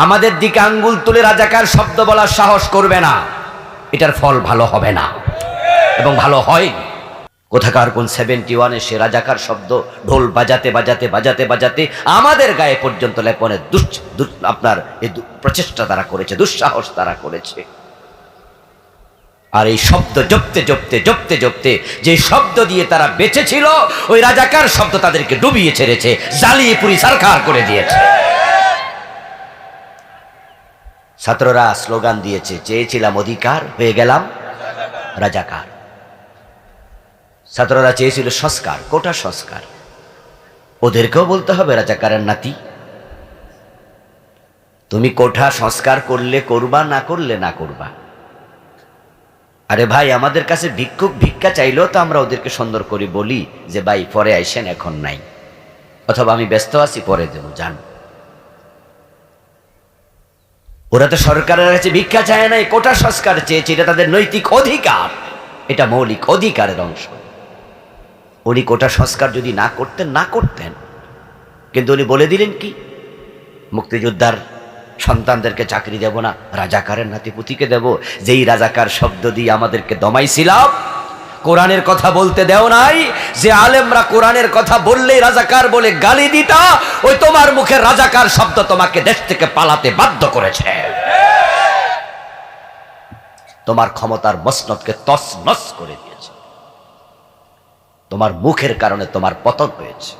আমাদের দিকে আঙ্গুল তুলে রাজাকার শব্দ বলার সাহস করবে না, এটার ফল ভালো হবে না এবং ভালো হয়নি। কোথাকার কোন 71-এ সে রাজাকার শব্দ ঢোল বাজাতে বাজাতে বাজাতে বাজাতে আমাদের গায়ে পর্যন্ত লেপনের আপনার এই প্রচেষ্টা তারা করেছে, দুঃসাহস তারা করেছে। আর এই শব্দ জপতে জপতে জপতে জপতে যে শব্দ দিয়ে তারা বেঁচে ছিল, ওই রাজাকার শব্দ তাদেরকে ডুবিয়ে ছেড়েছে, জ্বালিয়ে পুরি সরকার করে দিয়েছে। ছাত্ররা স্লোগান দিয়েছে, চেয়েছিলাম অধিকার, হয়ে গেলাম রাজাকার। ছাত্ররা চেয়েছিল সংস্কার, কোটা সংস্কার, ওদেরকেও বলতে হবে রাজাকারের নাতি। তুমি কোঠা সংস্কার করলে করবা, না করলে না করবা। আরে ভাই, আমাদের কাছে ভিক্ষুক ভিক্ষা চাইলেও তো আমরা ওদেরকে সুন্দর করে বলি যে ভাই পরে আইসেন, এখন নাই, অথবা আমি ব্যস্ত আছি, পরে দেব, যান। ওরা তো সরকারের কাছে ভিক্ষা চায় নাই, কোটা সংস্কার চেয়েছে, এটা তাদের নৈতিক অধিকার, এটা মৌলিক অধিকারের অংশ। উনি কোটা সংস্কার যদি না করতেন, না করতেন, কিন্তু উনি বলে দিলেন কি, মুক্তিযোদ্ধার সন্তানদেরকে চাকরি দেব না, রাজাকারের নাতিপুতিকে দেব। যেই রাজাকার শব্দ দিয়ে আমাদেরকে দমাইছিলাম, কোরআনের কথা বলতে দেও নাই, যে আলেমরা কোরআনের কথা বললেই রাজাকার বলে গালি দিতা, ওই তোমার মুখে রাজাকার শব্দ তোমাকে দেশ থেকে পালাতে বাধ্য করেছে। তোমার ক্ষমতার মসনদকে তছনছ করে দিয়েছে, তোমার মুখের কারণে তোমার পতন হয়েছে।